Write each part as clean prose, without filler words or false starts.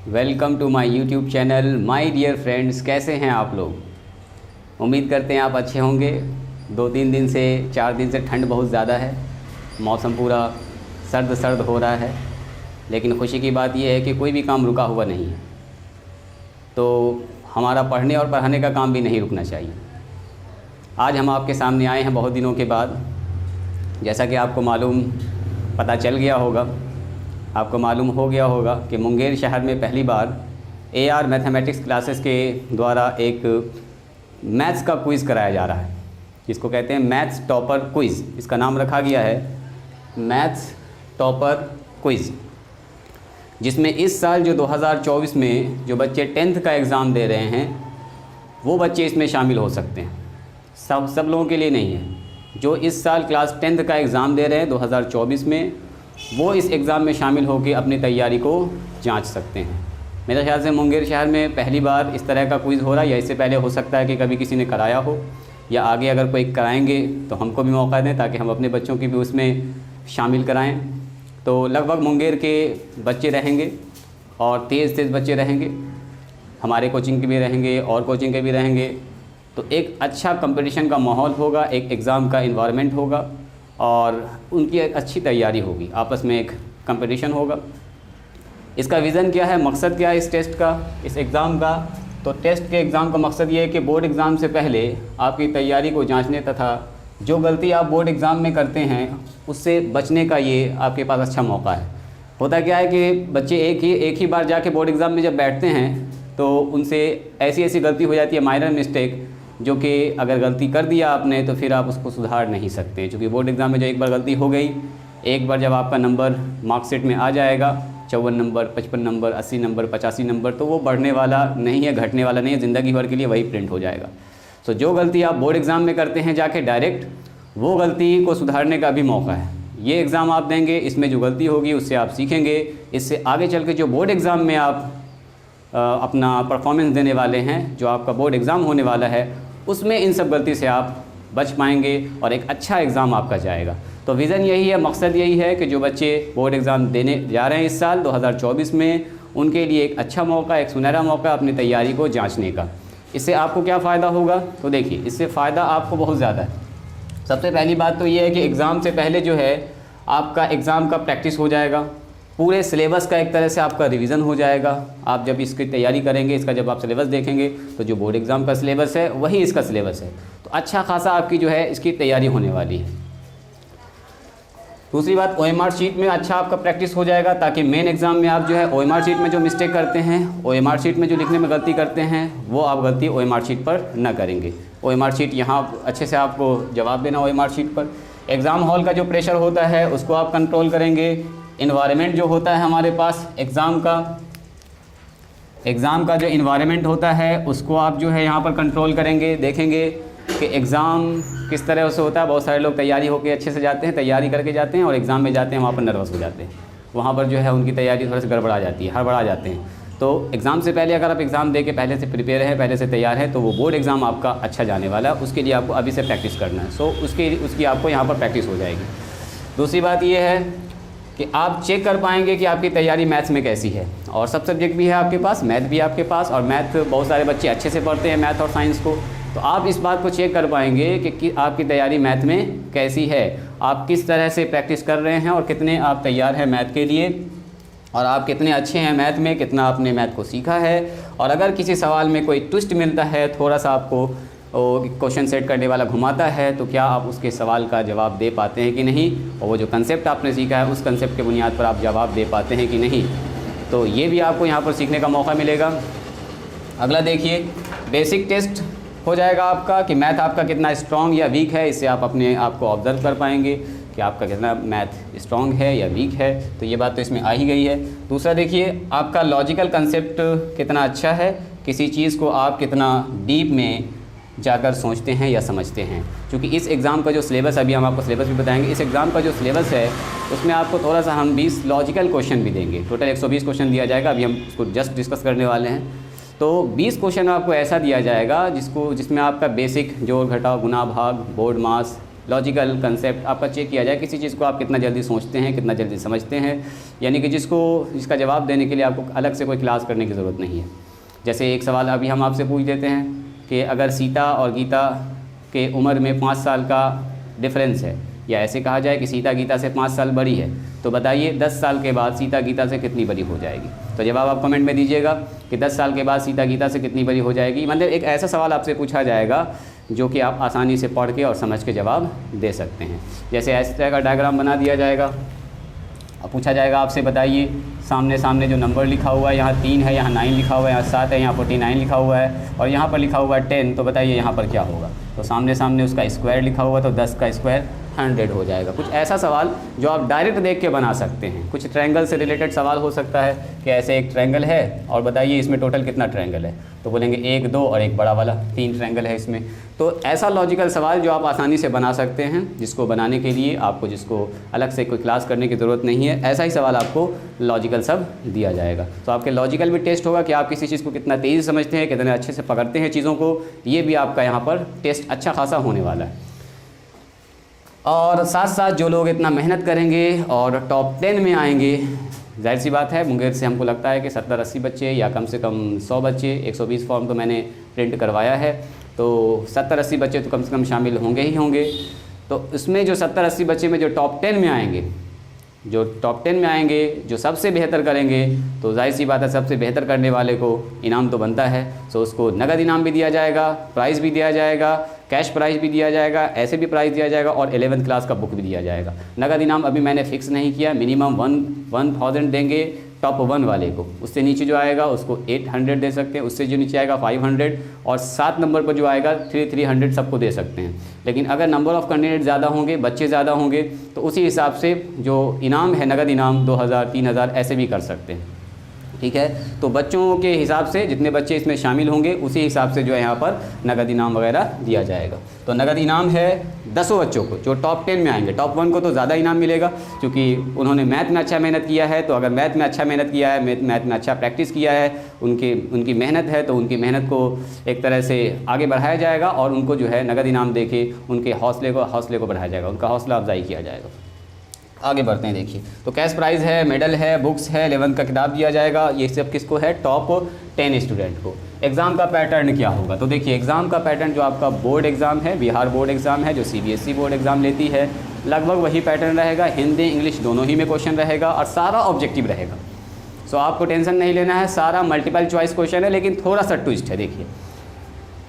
Welcome to my YouTube channel my dear friends. कैसे हैं आप लोग? उम्मीद करते हैं आप अच्छे होंगे। 2-3 दिन से 4 दिन से ठंड बहुत ज़्यादा है, मौसम पूरा सर्द सर्द हो रहा है, लेकिन खुशी की बात यह है कि कोई भी काम रुका हुआ नहीं है। तो हमारा पढ़ने और पढ़ाने का काम भी नहीं रुकना चाहिए। आज हम आपके सामने आए हैं बहुत दिनों के बाद। जैसा कि आपको पता चल गया होगा, आपको मालूम हो गया होगा कि मुंगेर शहर में पहली बार AR मैथमेटिक्स क्लासेस के द्वारा एक मैथ्स का क्विज़ कराया जा रहा है, जिसको कहते हैं मैथ्स टॉपर क्विज़। इसका नाम रखा गया है मैथ्स टॉपर क्विज़, जिसमें इस साल जो 2024 में जो बच्चे 10th का एग्ज़ाम दे रहे हैं वो बच्चे इसमें शामिल हो सकते हैं। सब लोगों के लिए नहीं है। जो इस साल क्लास 10th का एग्ज़ाम दे रहे हैं 2024 में, वो इस एग्ज़ाम में शामिल होकर अपनी तैयारी को जांच सकते हैं। मेरे ख्याल से मुंगेर शहर में पहली बार इस तरह का क्विज़ हो रहा है, या इससे पहले हो सकता है कि कभी किसी ने कराया हो, या आगे अगर कोई कराएंगे तो हमको भी मौका दें ताकि हम अपने बच्चों की भी उसमें शामिल कराएं। तो लगभग मुंगेर के बच्चे रहेंगे और तेज़ बच्चे रहेंगे, हमारे कोचिंग के भी रहेंगे और कोचिंग के भी रहेंगे। तो एक अच्छा कंपटीशन का माहौल होगा, एक एग्ज़ाम का इन्वायरमेंट होगा और उनकी एक अच्छी तैयारी होगी, आपस में एक कंपटीशन होगा। इसका विज़न क्या है, मकसद क्या है इस टेस्ट का, इस एग्ज़ाम का? तो टेस्ट के एग्ज़ाम का मकसद ये है कि बोर्ड एग्ज़ाम से पहले आपकी तैयारी को जांचने तथा जो गलती आप बोर्ड एग्ज़ाम में करते हैं उससे बचने का ये आपके पास अच्छा मौका है। होता क्या है कि बच्चे एक ही बार जाके बोर्ड एग्ज़ाम में जब बैठते हैं तो उनसे ऐसी गलती हो जाती है, माइनर मिस्टेक, जो कि अगर गलती कर दिया आपने तो फिर आप उसको सुधार नहीं सकते। क्योंकि बोर्ड एग्ज़ाम में जो एक बार गलती हो गई, एक बार जब आपका नंबर मार्कशीट में आ जाएगा 54 नंबर, 55 नंबर, 80 नंबर, 85 नंबर, तो वो बढ़ने वाला नहीं है, घटने वाला नहीं है, ज़िंदगी भर के लिए वही प्रिंट हो जाएगा। तो जो गलती आप बोर्ड एग्ज़ाम में करते हैं जाके डायरेक्ट, वो गलती को सुधारने का भी मौका है। ये एग्ज़ाम आप देंगे, इसमें जो गलती होगी उससे आप सीखेंगे। इससे आगे चल के जो बोर्ड एग्ज़ाम में आप अपना परफॉर्मेंस देने वाले हैं, जो आपका बोर्ड एग्ज़ाम होने वाला है, उसमें इन सब गलती से आप बच पाएंगे और एक अच्छा एग्ज़ाम आपका जाएगा। तो विज़न यही है, मकसद यही है कि जो बच्चे बोर्ड एग्ज़ाम देने जा रहे हैं इस साल 2024 में, उनके लिए एक अच्छा मौका, एक सुनहरा मौका अपनी तैयारी को जांचने का। इससे आपको क्या फ़ायदा होगा? तो देखिए, इससे फ़ायदा आपको बहुत ज़्यादा है। सबसे पहली बात तो ये है कि एग्ज़ाम से पहले जो है आपका एग्ज़ाम का प्रैक्टिस हो जाएगा, पूरे सिलेबस का एक तरह से आपका रिवीजन हो जाएगा। आप जब इसकी तैयारी करेंगे, इसका जब आप सिलेबस देखेंगे तो जो बोर्ड एग्ज़ाम का सिलेबस है वही इसका सिलेबस है। तो अच्छा खासा आपकी जो है इसकी तैयारी होने वाली है। दूसरी बात, OMR शीट में अच्छा आपका प्रैक्टिस हो जाएगा, ताकि मेन एग्ज़ाम में आप जो है OMR शीट में जो मिस्टेक करते हैं, OMR शीट में जो लिखने में गलती करते हैं, वो आप गलती OMR शीट पर न करेंगे। OMR शीट यहाँ अच्छे से आपको जवाब देना OMR शीट पर। एग्ज़ाम हॉल का जो प्रेशर होता है उसको आप कंट्रोल करेंगे। इन्वायरमेंट जो होता है हमारे पास एग्ज़ाम का जो इन्वायरमेंट होता है उसको आप जो है यहाँ पर कंट्रोल करेंगे। देखेंगे कि एग्ज़ाम किस तरह से होता है। बहुत सारे लोग तैयारी होकर अच्छे से जाते हैं, तैयारी करके जाते हैं, और एग्ज़ाम में जाते हैं वहाँ पर नर्वस हो जाते हैं, वहाँ पर जो है उनकी तैयारी थोड़ा सा गड़बड़ा जाती है, हड़बड़ा जाते हैं। तो एग्ज़ाम से पहले अगर आप एग्ज़ाम दे के पहले से प्रिपेयर है, पहले से तैयार है, तो वो बोर्ड एग्ज़ाम आपका अच्छा जाने वाला है। उसके लिए आपको अभी से प्रैक्टिस करना है। सो उसकी आपको यहाँ पर प्रैक्टिस हो जाएगी। दूसरी बात ये है कि आप चेक कर पाएंगे कि आपकी तैयारी मैथ्स में कैसी है। और सब सब्जेक्ट भी है आपके पास, मैथ भी आपके पास, और मैथ बहुत सारे बच्चे अच्छे से पढ़ते हैं, मैथ और साइंस को। तो आप इस बात को चेक कर पाएंगे कि आपकी तैयारी मैथ में कैसी है, आप किस तरह से प्रैक्टिस कर रहे हैं और कितने आप तैयार हैं मैथ के लिए, और आप कितने अच्छे हैं मैथ में, कितना आपने मैथ को सीखा है। और अगर किसी सवाल में कोई ट्विस्ट मिलता है, थोड़ा सा आपको क्वेश्चन सेट करने वाला घुमाता है, तो क्या आप उसके सवाल का जवाब दे पाते हैं कि नहीं, और वो जो कंसेप्ट आपने सीखा है उस कंसेप्ट के बुनियाद पर आप जवाब दे पाते हैं कि नहीं। तो ये भी आपको यहाँ पर सीखने का मौका मिलेगा। अगला देखिए, बेसिक टेस्ट हो जाएगा आपका कि मैथ आपका कितना स्ट्रॉन्ग या वीक है। इससे आप अपने आप को ऑब्जर्व कर पाएंगे कि आपका कितना मैथ स्ट्रॉन्ग है या वीक है। तो ये बात तो इसमें आ ही गई है। दूसरा देखिए, आपका लॉजिकल कंसेप्ट कितना अच्छा है, किसी चीज़ को आप कितना डीप में जाकर सोचते हैं या समझते हैं। क्योंकि इस एग्ज़ाम का जो सिलेबस, अभी हम आपको सिलेबस भी बताएंगे, इस एग्ज़ाम का जो सिलेबस है उसमें आपको थोड़ा सा हम 20 लॉजिकल क्वेश्चन भी देंगे। टोटल 120 क्वेश्चन दिया जाएगा, अभी हम उसको जस्ट डिस्कस करने वाले हैं। तो 20 क्वेश्चन आपको ऐसा दिया जाएगा जिसमें आपका बेसिक जोड़ घटाव गुणा भाग, बोर्ड मास, लॉजिकल कंसेप्ट आपका चेक किया जाए, किसी चीज़ को आप कितना जल्दी सोचते हैं, कितना जल्दी समझते हैं, यानी कि जिसका जवाब देने के लिए आपको अलग से कोई क्लास करने की ज़रूरत नहीं है। जैसे एक सवाल अभी हम आपसे पूछ देते हैं कि अगर सीता और गीता के उम्र में 5 साल का डिफरेंस है, या ऐसे कहा जाए कि सीता गीता से 5 साल बड़ी है, तो बताइए 10 साल के बाद सीता गीता से कितनी बड़ी हो जाएगी। तो जवाब आप कमेंट में दीजिएगा कि 10 साल के बाद सीता गीता से कितनी बड़ी हो जाएगी। मतलब एक ऐसा सवाल आपसे पूछा जाएगा जो कि आप आसानी से पढ़ के और समझ के जवाब दे सकते हैं। जैसे इस तरह का डायग्राम बना दिया जाएगा, पूछा जाएगा आपसे बताइए सामने सामने जो नंबर लिखा हुआ है, यहाँ 3 है, यहाँ 9 लिखा हुआ है, यहाँ 7 है, यहाँ 49 लिखा हुआ है, और यहाँ पर लिखा हुआ है 10, तो बताइए यहाँ पर क्या होगा। तो सामने सामने उसका स्क्वायर लिखा हुआ, तो 10 का स्क्वायर 100 हो जाएगा। कुछ ऐसा सवाल जो आप डायरेक्ट देख के बना सकते हैं। कुछ ट्रायंगल से रिलेटेड सवाल हो सकता है कि ऐसे एक ट्रायंगल है और बताइए इसमें टोटल कितना ट्रायंगल है, तो बोलेंगे 1, 2 और एक बड़ा वाला, 3 ट्रायंगल है इसमें। तो ऐसा लॉजिकल सवाल जो आप आसानी से बना सकते हैं, जिसको बनाने के लिए आपको जिसको अलग से कोई क्लास करने की ज़रूरत नहीं है, ऐसा ही सवाल आपको लॉजिकल सब दिया जाएगा। तो आपके लॉजिकल भी टेस्ट होगा कि आप किसी चीज़ को कितना तेज़ी समझते हैं, कितने अच्छे से पकड़ते हैं चीज़ों को, ये भी आपका यहाँ पर टेस्ट अच्छा खासा होने वाला है। और साथ साथ जो लोग इतना मेहनत करेंगे और टॉप 10 में आएंगे, जाहिर सी बात है मुंगेर से हमको लगता है कि 70-80 बच्चे या कम से कम 100 बच्चे, 120 फॉर्म तो मैंने प्रिंट करवाया है, तो 70-80 बच्चे तो कम से कम शामिल होंगे ही होंगे। तो इसमें जो 70-80 बच्चे में जो टॉप 10 में आएंगे, जो सबसे बेहतर करेंगे, तो जाहिर सी बात है सबसे बेहतर करने वाले को इनाम तो बनता है। सो उसको नगद इनाम भी दिया जाएगा, प्राइज़ भी दिया जाएगा, कैश प्राइज़ भी दिया जाएगा, ऐसे भी प्राइज़ दिया जाएगा, और 11th क्लास का बुक भी दिया जाएगा। नगद इनाम अभी मैंने फ़िक्स नहीं किया, मिनिमम 1000 देंगे टॉप 1 वाले को, उससे नीचे जो आएगा उसको 800 दे सकते हैं, उससे जो नीचे आएगा 500, और 7 नंबर पर जो आएगा 300 सबको दे सकते हैं। लेकिन अगर नंबर ऑफ़ कैंडिडेट ज़्यादा होंगे, बच्चे ज़्यादा होंगे, तो उसी हिसाब से जो इनाम है नगद इनाम 2000, 3000 ऐसे भी कर सकते हैं। ठीक है, तो बच्चों के हिसाब से जितने बच्चे इसमें शामिल होंगे उसी हिसाब से जो है यहाँ पर नगद इनाम वगैरह दिया जाएगा। तो नगद इनाम है 10 बच्चों को जो टॉप 10 में आएंगे। टॉप 1 को तो ज़्यादा इनाम मिलेगा क्योंकि उन्होंने मैथ में अच्छा मेहनत किया है। तो अगर मैथ में अच्छा मेहनत किया है, मैथ में अच्छा प्रैक्टिस किया है, उनकी मेहनत है, तो उनकी मेहनत को एक तरह से आगे बढ़ाया जाएगा और उनको जो है नगद इनाम दे के उनके हौसले को बढ़ाया जाएगा, उनका हौसला अफजाई किया जाएगा। आगे बढ़ते हैं। देखिए, तो कैश प्राइज़ है, मेडल है, बुक्स है, 11th का किताब दिया जाएगा। ये सब किसको है? टॉप 10 स्टूडेंट को। एग्ज़ाम का पैटर्न क्या होगा? तो देखिए, एग्ज़ाम का पैटर्न जो आपका बोर्ड एग्ज़ाम है, बिहार बोर्ड एग्ज़ाम है, जो CBSE बोर्ड एग्ज़ाम लेती है, लगभग वही पैटर्न रहेगा। हिंदी इंग्लिश दोनों ही में क्वेश्चन रहेगा और सारा ऑब्जेक्टिव रहेगा। सो आपको टेंशन नहीं लेना है, सारा मल्टीपल चॉइस क्वेश्चन है, लेकिन थोड़ा सा ट्विस्ट है। देखिए,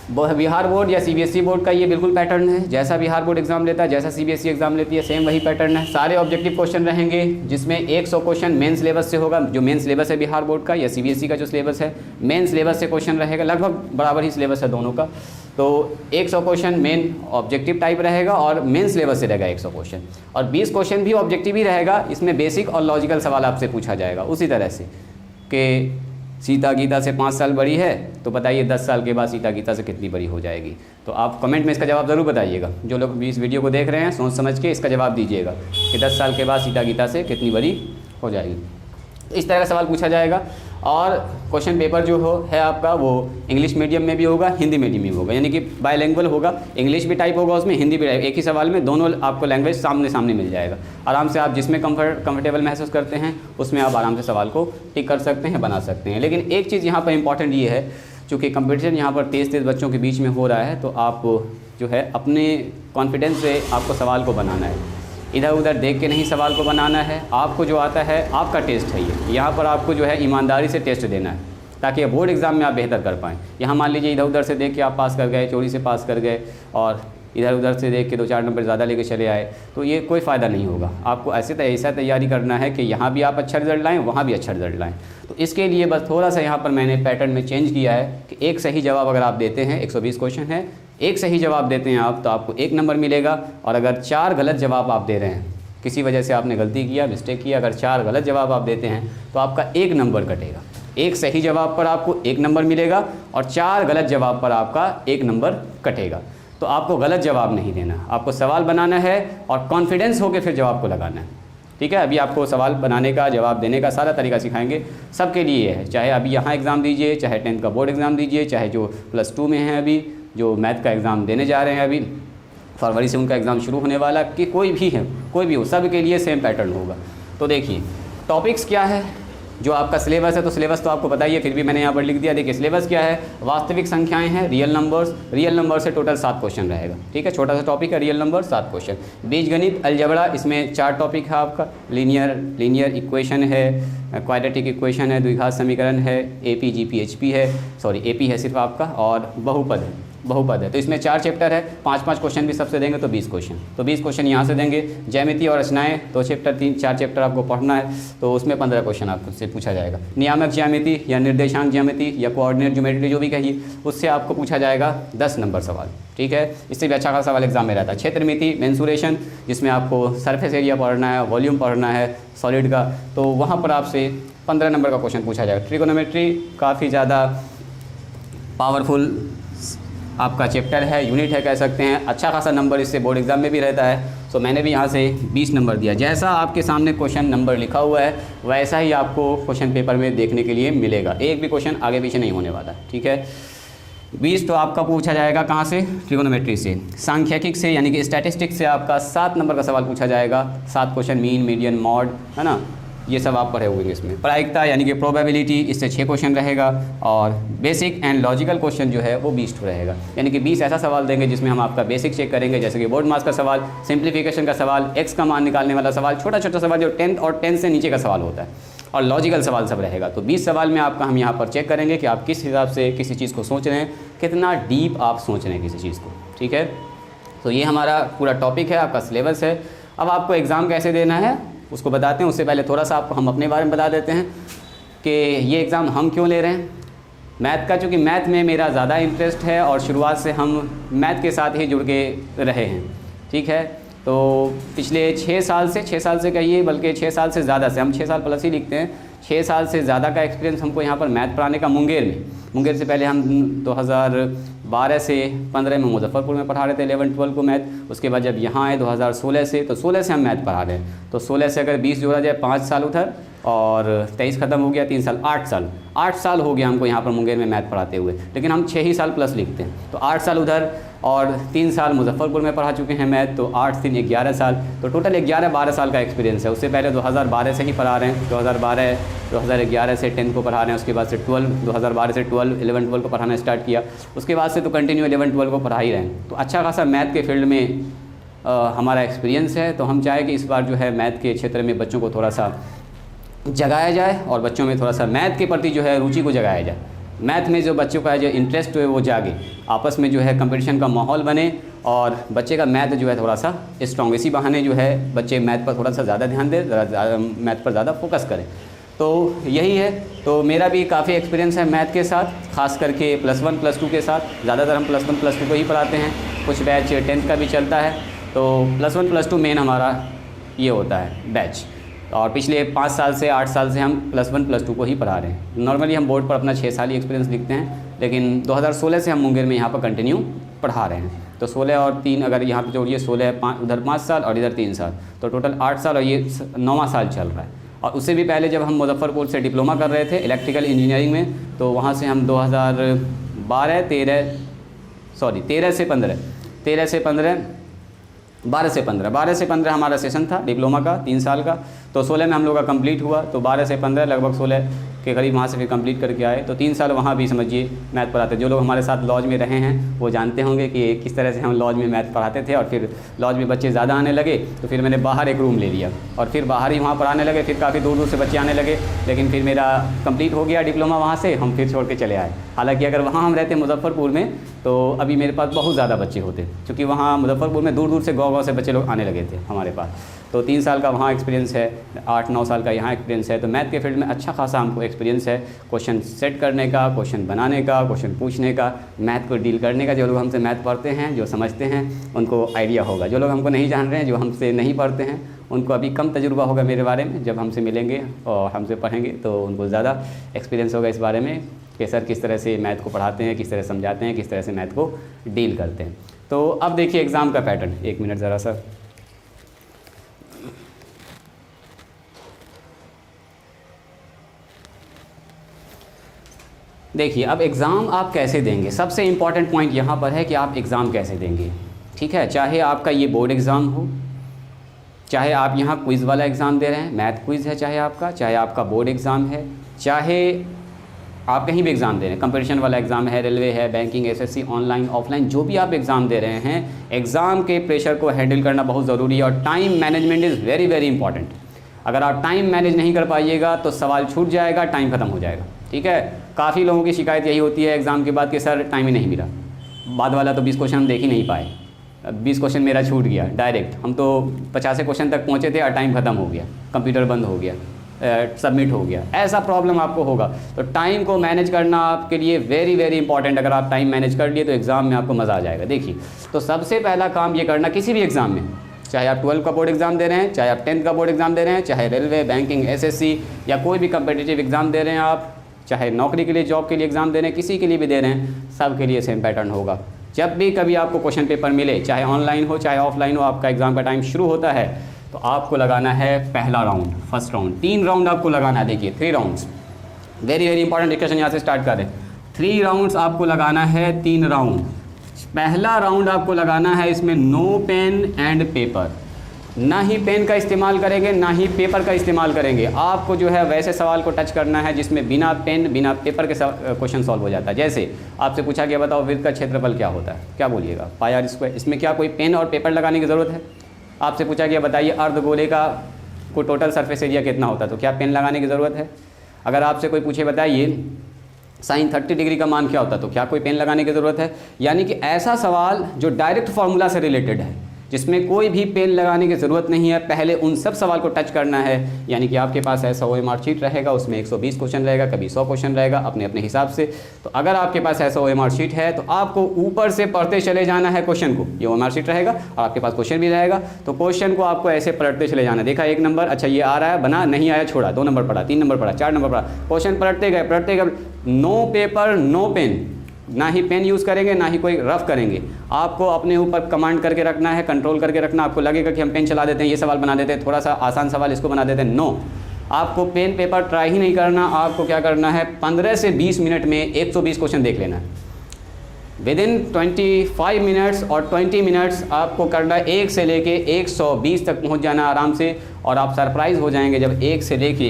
बिहार बोर्ड या CBSE बोर्ड का ये बिल्कुल पैटर्न है, जैसा बिहार बोर्ड एग्जाम लेता है, जैसा CBSE एग्जाम लेती है, सेम वही पैटर्न है। सारे ऑब्जेक्टिव क्वेश्चन रहेंगे, जिसमें 100 क्वेश्चन मेन सिलेबस से होगा। जो मेन सिलेबस है बिहार बोर्ड का या CBSE का जो सिलेबस है, मेन सिलेबस से क्वेश्चन रहेगा। लगभग बराबर ही सिलेबस है दोनों का। तो 100 क्वेश्चन मेन ऑब्जेक्टिव टाइप रहेगा और मेन सिलेबस से रहेगा 100 क्वेश्चन, और 20 क्वेश्चन भी ऑब्जेक्टिव ही रहेगा। इसमें बेसिक और लॉजिकल सवाल आपसे पूछा जाएगा उसी तरह से कि सीता गीता से 5 साल बड़ी है, तो बताइए 10 साल के बाद सीता गीता से कितनी बड़ी हो जाएगी। तो आप कमेंट में इसका जवाब ज़रूर बताइएगा। जो लोग भी इस वीडियो को देख रहे हैं, सोच समझ के इसका जवाब दीजिएगा कि 10 साल के बाद सीता गीता से कितनी बड़ी हो जाएगी। तो इस तरह का सवाल पूछा जाएगा। और क्वेश्चन पेपर जो है आपका, वो इंग्लिश मीडियम में भी होगा, हिंदी मीडियम में भी होगा, यानी कि बायलैंग्वेज होगा। इंग्लिश भी टाइप होगा उसमें, हिंदी भी टाइप। एक ही सवाल में दोनों आपको लैंग्वेज सामने सामने मिल जाएगा। आराम से आप जिसमें कंफर्टेबल महसूस करते हैं उसमें आप आराम से सवाल को टिक कर सकते हैं, बना सकते हैं। लेकिन एक चीज़ यहाँ पर इंपॉर्टेंट ये है, चूँकि कंपटीशन यहाँ पर तेज़ बच्चों के बीच में हो रहा है, तो आप जो है अपने कॉन्फिडेंस से आपको सवाल को बनाना है। इधर उधर देख के नहीं सवाल को बनाना है। आपको जो आता है, आपका टेस्ट है ये, यहाँ पर आपको जो है ईमानदारी से टेस्ट देना है, ताकि बोर्ड एग्ज़ाम में आप बेहतर कर पाएँ। यहाँ मान लीजिए इधर उधर से देख के आप पास कर गए, चोरी से पास कर गए, और इधर उधर से देख के 2-4 नंबर ज़्यादा लेके चले आए, तो ये कोई फ़ायदा नहीं होगा। आपको ऐसा तैयारी करना है कि यहाँ भी आप अच्छा रिजल्ट लाएँ, वहाँ भी अच्छा रिजल्ट लाएँ। तो इसके लिए बस थोड़ा सा यहाँ पर मैंने पैटर्न में चेंज किया है कि एक सही जवाब अगर आप देते हैं, 120 क्वेश्चन है, एक सही जवाब देते हैं आप, तो आपको 1 नंबर मिलेगा। और अगर 4 गलत जवाब आप दे रहे हैं, किसी वजह से आपने गलती किया, मिस्टेक किया, अगर 4 गलत जवाब आप देते हैं, तो आपका 1 नंबर कटेगा। एक सही जवाब पर आपको 1 नंबर मिलेगा और 4 गलत जवाब पर आपका 1 नंबर कटेगा। तो आपको गलत जवाब नहीं देना, आपको सवाल बनाना है और कॉन्फिडेंस होकर फिर जवाब को लगाना है। ठीक है, अभी आपको सवाल बनाने का, जवाब देने का सारा तरीका सिखाएंगे। सबके लिए है, चाहे अभी यहाँ एग्ज़ाम दीजिए, चाहे 10th का बोर्ड एग्ज़ाम दीजिए, चाहे जो +2 में हैं अभी, जो मैथ का एग्ज़ाम देने जा रहे हैं अभी, फरवरी से उनका एग्ज़ाम शुरू होने वाला, कि कोई भी है, कोई भी हो, सब के लिए सेम पैटर्न होगा। तो देखिए टॉपिक्स क्या है, जो आपका सिलेबस है, तो सिलेबस तो आपको बताइए, फिर भी मैंने यहाँ पर लिख दिया। देखिए सिलेबस क्या है, वास्तविक संख्याएं हैं, रियल नंबर्स, रियल नंबर से टोटल 7 क्वेश्चन रहेगा, ठीक है, छोटा सा टॉपिक है, रियल नंबर 7 क्वेश्चन। बीजगणित, अलजबड़ा, इसमें 4 टॉपिक है आपका, लीनियर इक्वेशन है, क्वाड्रेटिक इक्वेशन है, द्विघात समीकरण है, AP GP HP है, सॉरी AP है सिर्फ आपका, और बहुपद है। तो इसमें 4 चैप्टर है, 5-5 क्वेश्चन भी सबसे देंगे तो 20 क्वेश्चन, तो 20 क्वेश्चन यहाँ से देंगे। ज्यामिति और रचनाएं 2 चैप्टर, 3-4 चैप्टर आपको पढ़ना है, तो उसमें 15 क्वेश्चन आपसे पूछा जाएगा। नियामक ज्यामिति या निर्देशांक ज्यामिति या कोऑर्डिनेट ज्योमेट्री जो भी कहिए, उससे आपको पूछा जाएगा 10 नंबर सवाल, ठीक है। इससे भी अच्छा खासा सवाल एग्जाम में रहता है। क्षेत्रमिति, मेंसुरेशन, जिसमें आपको सरफेस एरिया पढ़ना है, वॉल्यूम पढ़ना है सॉलिड का, तो वहाँ पर आपसे 15 नंबर का क्वेश्चन पूछा जाएगा। ट्रिगोनोमेट्री काफ़ी ज़्यादा पावरफुल आपका चैप्टर है, यूनिट है कह सकते हैं, अच्छा खासा नंबर इससे बोर्ड एग्जाम में भी रहता है। तो मैंने भी यहाँ से 20 नंबर दिया, जैसा आपके सामने क्वेश्चन नंबर लिखा हुआ है वैसा ही आपको क्वेश्चन पेपर में देखने के लिए मिलेगा, एक भी क्वेश्चन आगे पीछे नहीं होने वाला, ठीक है। 20 तो आपका पूछा जाएगा कहाँ से, ट्रिगोनोमेट्री से। सांख्यिकी से यानी कि स्टैटिस्टिक्स से आपका 7 नंबर का सवाल पूछा जाएगा, 7 क्वेश्चन, मीन, मीडियन, मॉड, है ना, ये सब आप पढ़े हुए इसमें। प्रायिकता यानी कि प्रोबेबिलिटी, इससे 6 क्वेश्चन रहेगा, और बेसिक एंड लॉजिकल क्वेश्चन जो है वो 20 रहेगा, यानी कि 20 ऐसा सवाल देंगे जिसमें हम आपका बेसिक चेक करेंगे, जैसे कि बोर्ड मास का सवाल, सिंप्लीफिकेशन का सवाल, एक्स का मान निकालने वाला सवाल, छोटा छोटा सवाल जो 10th और 10 से नीचे का सवाल होता है, और लॉजिकल सवाल सब रहेगा। तो 20 सवाल में आपका हम यहाँ पर चेक करेंगे कि आप किस हिसाब से किसी चीज़ को सोच रहे हैं, कितना डीप आप सोच रहे हैं किसी चीज़ को, ठीक है। तो ये हमारा पूरा टॉपिक है, आपका सिलेबस है। अब आपको एग्ज़ाम कैसे देना है उसको बताते हैं, उससे पहले थोड़ा सा आपको हम अपने बारे में बता देते हैं कि ये एग्ज़ाम हम क्यों ले रहे हैं। मैथ का, चूँकि मैथ में मेरा ज़्यादा इंटरेस्ट है और शुरुआत से हम मैथ के साथ ही जुड़ के रहे हैं, ठीक है। तो पिछले 6 साल से कहिए, बल्कि 6 साल से ज़्यादा से, हम 6 साल प्लस ही लिखते हैं, 6 साल से ज़्यादा का एक्सपीरियंस हमको यहाँ पर मैथ पढ़ाने का मुंगेर से पहले हम 2012 से 15 में मुजफ्फरपुर में पढ़ा रहे थे 11-12 को मैथ। उसके बाद जब यहाँ आए 2016 से, तो 16 से हम मैथ पढ़ा रहे हैं। तो 16 से अगर 20 जोड़ा जाए, 5 साल उधर और 23 ख़त्म हो गया, 3 साल, 8 साल हो गया हमको यहाँ पर मुंगेर में मैथ पढ़ाते हुए, लेकिन हम 6 ही साल प्लस लिखते हैं। तो 8 साल उधर और 3 साल मुजफ्फरपुर में पढ़ा चुके हैं मैथ, तो 8 3 11 साल, तो टोटल 11-12 साल का एक्सपीरियंस है। उससे पहले 2012 से ही पढ़ा रहे हैं, 2011 से 10 को पढ़ा रहे हैं, उसके बाद से 2012 से 11-12 को पढ़ाना स्टार्ट किया, उसके बाद से तो कंटिन्यू 11-12 को पढ़ा ही रहे हैं। तो अच्छा खासा मैथ के फील्ड में हमारा एक्सपीरियंस है। तो हम चाहें कि इस बार जो है मैथ के क्षेत्र में बच्चों को थोड़ा सा जगाया जाए और बच्चों में थोड़ा सा मैथ के प्रति जो है रुचि को जगाया जाए। मैथ में जो बच्चों का जो इंटरेस्ट है वो जागे, आपस में जो है कंपटीशन का माहौल बने और बच्चे का मैथ जो है थोड़ा सा स्ट्रॉन्ग, इसी बहाने जो है बच्चे मैथ पर थोड़ा सा ज़्यादा ध्यान दें, मैथ पर ज़्यादा फोकस करें। तो यही है। तो मेरा भी काफ़ी एक्सपीरियंस है मैथ के साथ, खास करके +1 +2 के साथ। ज़्यादातर हम +1 +2 को ही पढ़ाते हैं, कुछ बैच 10th का भी चलता है। तो +1 +2 मेन हमारा ये होता है बैच, और पिछले 5 साल से 8 साल से हम +1 +2 को ही पढ़ा रहे हैं। नॉर्मली हम बोर्ड पर अपना 6 साल ही एक्सपीरियंस लिखते हैं, लेकिन 2016 से हम मुंगेर में यहाँ पर कंटिन्यू पढ़ा रहे हैं। तो 16 और 3 अगर यहाँ पे जोड़िए, 16 उधर 5 साल और इधर 3 साल, तो टोटल 8 साल, और ये 9वां साल चल रहा है। और उससे भी पहले जब हम मुजफ्फरपुर से डिप्लोमा कर रहे थे इलेक्ट्रिकल इंजीनियरिंग में, तो वहाँ से हम 12 से 15 हमारा सेशन था डिप्लोमा का 3 साल का। तो 16 में हम लोग का कंप्लीट हुआ, तो 12 से 15 लगभग 16 के करीब वहाँ से फिर कंप्लीट करके आए। तो 3 साल वहाँ भी समझिए मैथ पढ़ाते। जो लोग हमारे साथ लॉज में रहे हैं वो जानते होंगे कि किस तरह से हम लॉज में मैथ पढ़ाते थे। और फिर लॉज में बच्चे ज़्यादा आने लगे तो फिर मैंने बाहर एक रूम ले लिया और फिर बाहर ही वहाँ पढ़ाने लगे। फिर काफ़ी दूर दूर से बच्चे आने लगे, लेकिन फिर मेरा कंप्लीट हो गया डिप्लोमा, वहाँ से हम फिर छोड़ के चले आए। हालाँकि अगर वहाँ हम रहते मुजफ्फरपुर में तो अभी मेरे पास बहुत ज़्यादा बच्चे होते, क्योंकि वहाँ मुजफ्फरपुर में दूर दूर से गाँव से बच्चे लोग आने लगे थे हमारे पास। तो 3 साल का वहाँ एक्सपीरियंस है, 8-9 साल का यहाँ एक्सपीरियंस है। तो मैथ के फील्ड में अच्छा खासा हमको एक्सपीरियंस है, क्वेश्चन सेट करने का, क्वेश्चन बनाने का, क्वेश्चन पूछने का, मैथ को डील करने का। जो लोग हमसे मैथ पढ़ते हैं, जो समझते हैं, उनको आइडिया होगा। जो लोग हमको नहीं जान रहे हैं, जो हमसे नहीं पढ़ते हैं, उनको अभी कम तजुर्बा होगा मेरे बारे में। जब हमसे मिलेंगे और हमसे पढ़ेंगे तो उनको ज़्यादा एक्सपीरियंस होगा इस बारे में कि सर किस तरह से मैथ को पढ़ाते हैं, किस तरह समझाते हैं, किस तरह से मैथ को डील करते हैं। तो अब देखिए एग्ज़ाम का पैटर्न, 1 मिनट ज़रा सा। देखिए अब एग्ज़ाम आप कैसे देंगे, सबसे इम्पॉर्टेंट पॉइंट यहाँ पर है कि आप एग्ज़ाम कैसे देंगे। ठीक है, चाहे आपका ये बोर्ड एग्ज़ाम हो, चाहे आप यहाँ क्विज़ वाला एग्ज़ाम दे रहे हैं, मैथ क्विज़ है चाहे आपका बोर्ड एग्ज़ाम है, चाहे आप कहीं भी एग्ज़ाम दे रहे हैं, कंपटीशन वाला एग्ज़ाम है, रेलवे है, बैंकिंग, एसएससी, ऑनलाइन ऑफलाइन, जो भी आप एग्ज़ाम दे रहे हैं, एग्ज़ाम के प्रेशर को हैंडल करना बहुत ज़रूरी है और time management is very very important. अगर आप टाइम मैनेज नहीं कर पाइएगा तो सवाल छूट जाएगा, टाइम ख़त्म हो जाएगा। ठीक है, काफ़ी लोगों की शिकायत यही होती है एग्ज़ाम के बाद कि सर टाइम ही नहीं मिला, बाद वाला तो 20 क्वेश्चन हम देख ही नहीं पाए, 20 क्वेश्चन मेरा छूट गया डायरेक्ट, हम तो 50 क्वेश्चन तक पहुँचे थे और टाइम ख़त्म हो गया, कंप्यूटर बंद हो गया, सबमिट हो गया। ऐसा प्रॉब्लम आपको होगा। तो टाइम को मैनेज करना आपके लिए वेरी वेरी इंपॉर्टेंट। अगर आप टाइम मैनेज कर लिए तो एग्ज़ाम में आपको मज़ा आ जाएगा। देखिए, तो सबसे पहला काम ये करना, किसी भी एग्ज़ाम में, चाहे आप 12 का बोर्ड एग्ज़ाम दे रहे हैं, चाहे आप 10th का बोर्ड एग्ज़ाम दे रहे हैं, चाहे रेलवे, बैंकिंग, एसएससी या कोई भी कम्पिटिटिव एग्ज़ाम दे रहे हैं आप, चाहे नौकरी के लिए, जॉब के लिए एग्ज़ाम दे रहे हैं, किसी के लिए भी दे रहे हैं, सब के लिए सेम पैटर्न होगा। जब भी कभी आपको क्वेश्चन पेपर मिले, चाहे ऑनलाइन हो चाहे ऑफलाइन हो, आपका एग्ज़ाम का टाइम शुरू होता है तो आपको लगाना है पहला राउंड, फर्स्ट राउंड। 3 राउंड आपको लगाना है। देखिए 3 rounds, very very important discussion यहाँ से स्टार्ट करें। 3 राउंड्स आपको लगाना है, 3 राउंड। पहला राउंड आपको लगाना है, इसमें नो पेन एंड पेपर, ना ही पेन का इस्तेमाल करेंगे ना ही पेपर का इस्तेमाल करेंगे। आपको जो है वैसे सवाल को टच करना है जिसमें बिना पेन बिना पेपर के क्वेश्चन सॉल्व हो जाता है। जैसे आपसे पूछा गया बताओ वृत्त का क्षेत्रफल क्या होता है, क्या बोलिएगा? पाई आर स्क्वायर। इसमें क्या कोई पेन और पेपर लगाने की ज़रूरत है? आपसे पूछा गया बताइए अर्धगोले का को टोटल सरफेस एरिया कितना होता है, तो क्या पेन लगाने की ज़रूरत है? अगर आपसे कोई पूछे बताइए साइन 30 डिग्री का मान क्या होता है, तो क्या कोई पेन लगाने की ज़रूरत है? यानी कि ऐसा सवाल जो डायरेक्ट फार्मूला से रिलेटेड है, जिसमें कोई भी पेन लगाने की ज़रूरत नहीं है, पहले उन सब सवाल को टच करना है। यानी कि आपके पास ऐसा OMR शीट रहेगा, उसमें 120 क्वेश्चन रहेगा, कभी 100 क्वेश्चन रहेगा अपने अपने हिसाब से। तो अगर आपके पास ऐसा OMR शीट है तो आपको ऊपर से पढ़ते चले जाना है क्वेश्चन को। ये OMR शीट रहेगा और आपके पास क्वेश्चन भी रहेगा, तो क्वेश्चन को आपको ऐसे पलटते चले जाना। देखा 1 नंबर, अच्छा ये आ रहा है, बना, नहीं आया छोड़ा, 2 नंबर पढ़ा, 3 नंबर पढ़ा, 4 नंबर पढ़ा, क्वेश्चन पलटते गए। नो पेपर नो पेन, ना ही पेन यूज़ करेंगे ना ही कोई रफ करेंगे। आपको अपने ऊपर कमांड करके रखना है, कंट्रोल करके रखना। आपको लगेगा कि हम पेन चला देते हैं, ये सवाल बना देते हैं, थोड़ा सा आसान सवाल इसको बना देते हैं, नो, आपको पेन पेपर ट्राई ही नहीं करना। आपको क्या करना है, 15 से 20 मिनट में 120 क्वेश्चन देख लेना है। विदिन 25 मिनट्स और 20 मिनट्स आपको करना है 1 से लेके 120 तक पहुँच जाना आराम से। और आप सरप्राइज़ हो जाएंगे जब 1 से लेके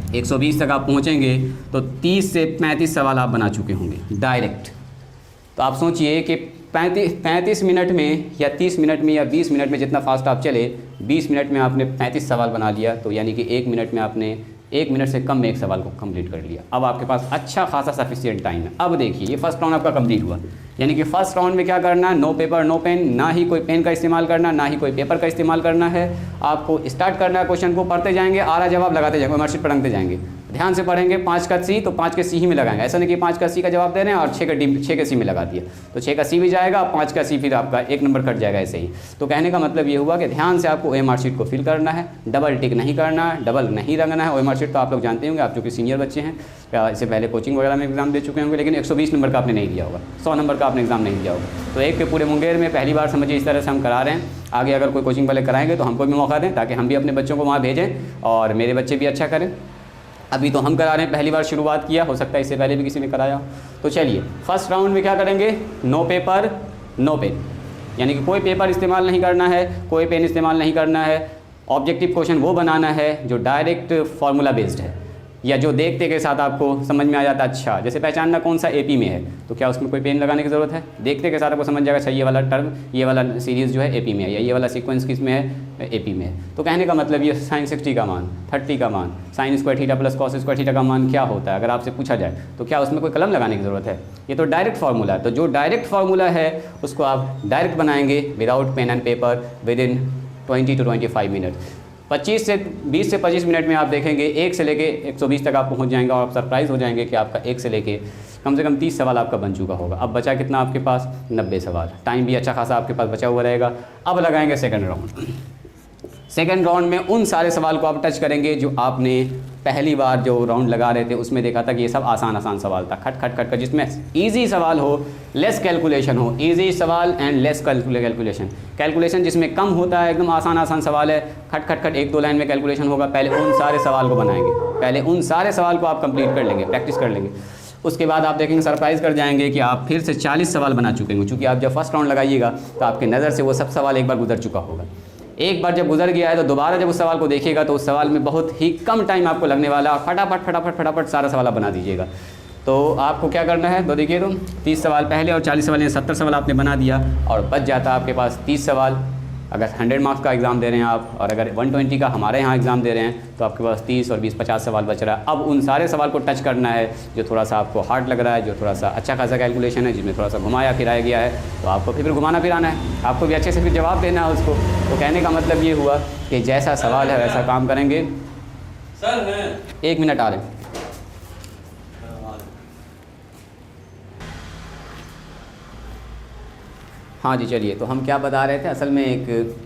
120 तक आप पहुँचेंगे तो 30 से 35 सवाल आप बना चुके होंगे डायरेक्ट। तो आप सोचिए कि 35 मिनट में या 30 मिनट में या 20 मिनट में, जितना फास्ट आप चले, 20 मिनट में आपने 35 सवाल बना लिया, तो यानी कि 1 मिनट में आपने 1 मिनट से कम में एक सवाल को कंप्लीट कर लिया। अब आपके पास अच्छा खासा सफिशिएंट टाइम है। अब देखिए ये फर्स्ट राउंड आपका कंप्लीट हुआ। यानी कि फर्स्ट राउंड में क्या करना है, नो पेपर नो पेन, ना ही कोई पेन का इस्तेमाल करना, ना ही कोई पेपर का इस्तेमाल करना है। आपको स्टार्ट करना है, क्वेश्चन को पढ़ते जाएंगे, आ रहा जवाब लगाते जाएंगे, मार्कशीट पढ़ते जाएंगे, ध्यान से पढ़ेंगे। 5 का C तो 5 के C ही में लगाएंगे। ऐसा नहीं कि 5 का C का जवाब दे रहे हैं और 6 के C में लगा दिया, तो 6 का C भी जाएगा, 5 का C फिर आपका 1 नंबर कट जाएगा ऐसे ही। तो कहने का मतलब ये हुआ कि ध्यान से आपको OMR शीट को फिल करना है, डबल टिक नहीं करना, डबल नहीं रंगना है। OMR शीट तो आप लोग जानते होंगे, आप जो कि सीनियर बच्चे हैं, इससे पहले कोचिंग वगैरह में एग्जाम दे चुके होंगे, लेकिन 120 नंबर का आपने नहीं दिया होगा, 100 नंबर का आपने एग्जाम नहीं दिया होगा। तो एक के पूरे मुंगेर में पहली बार समझिए इस तरह से हम करा रहे हैं। आगे अगर कोई कोचिंग वाले कराएंगे तो हमको भी मौका दें, ताकि हम भी अपने बच्चों को वहाँ भेजें और मेरे बच्चे भी अच्छा करें। अभी तो हम करा रहे हैं, पहली बार शुरुआत किया, हो सकता है इससे पहले भी किसी ने कराया। तो चलिए फर्स्ट राउंड में क्या करेंगे, नो पेपर नो पेन, यानी कि कोई पेपर इस्तेमाल नहीं करना है, कोई पेन इस्तेमाल नहीं करना है। ऑब्जेक्टिव क्वेश्चन वो बनाना है जो डायरेक्ट फार्मूला बेस्ड है, या जो देखते के साथ आपको समझ में आ जाता है। अच्छा, जैसे पहचानना कौन सा AP में है, तो क्या उसमें कोई पेन लगाने की ज़रूरत है? देखते के साथ आपको समझ जाएगा, अच्छा ये वाला टर्म, ये वाला सीरीज़ जो है AP में है, या ये वाला सीक्वेंस किस में है, AP में है। तो कहने का मतलब ये साइन 60 का मान, 30 का मान, sine square theta plus cos square theta का मान क्या होता है, अगर आपसे पूछा जाए तो क्या उसमें कोई कलम लगाने की ज़रूरत है? ये तो डायरेक्ट फार्मूला है। तो जो डायरेक्ट फार्मूला है उसको आप डायरेक्ट बनाएंगे without pen and paper within 20 to 25 minute. 20 से 25 मिनट में आप देखेंगे 1 से लेके 120 तक आप पहुंच जाएंगे, और आप सरप्राइज़ हो जाएंगे कि आपका 1 से लेके कम से कम 30 सवाल आपका बन चुका होगा। अब बचा कितना आपके पास, 90 सवाल। टाइम भी अच्छा खासा आपके पास बचा हुआ रहेगा। अब लगाएंगे सेकंड राउंड। सेकंड राउंड में उन सारे सवाल को आप टच करेंगे जो आपने पहली बार जो राउंड लगा रहे थे उसमें देखा था कि ये सब आसान सवाल था, खट खट खट कर, जिसमें इजी सवाल हो, लेस कैलकुलेशन हो। इजी सवाल एंड लेस कैलकुलेशन जिसमें कम होता है, एकदम आसान सवाल है, खट खट खट 1-2 लाइन में कैलकुलेशन होगा। पहले उन सारे सवाल को बनाएंगे, पहले उन सारे सवाल को आप कंप्लीट कर लेंगे, प्रैक्टिस कर लेंगे। उसके बाद आप देखेंगे सरप्राइज़ कर जाएंगे कि आप फिर से 40 सवाल बना चुके होंगे, क्योंकि आप जब फर्स्ट राउंड लगाइएगा तो आपके नज़र से वो सब सवाल एक बार गुजर चुका होगा। एक बार जब गुजर गया है तो दोबारा जब उस सवाल को देखिएगा तो उस सवाल में बहुत ही कम टाइम आपको लगने वाला है, फटाफट फटाफट फटाफट सारा सवाल बना दीजिएगा। तो आपको क्या करना है, तो देखिए तुम 30 सवाल पहले और 40 सवाल, 70 सवाल आपने बना दिया और बच जाता आपके पास 30 सवाल। अगर 100 मार्क्स का एग्ज़ाम दे रहे हैं आप, और अगर 120 का हमारे यहाँ एग्ज़ाम दे रहे हैं, तो आपके पास 30 और 20 50 सवाल बच रहा है। अब उन सारे सवाल को टच करना है जो थोड़ा सा आपको हार्ड लग रहा है, जो थोड़ा सा अच्छा खासा कैलकुलेशन है, जिसमें थोड़ा सा घुमाया फिराया गया है, तो आपको फिर घुमाना फिराना है, आपको भी अच्छे से फिर जवाब देना है उसको। तो कहने का मतलब ये हुआ कि जैसा सवाल है वैसा काम करेंगे। सर 1 मिनट आ रहे हैं। हाँ जी चलिए, तो हम क्या बता रहे थे, असल में एक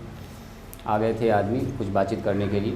आ गए थे आदमी कुछ बातचीत करने के लिए,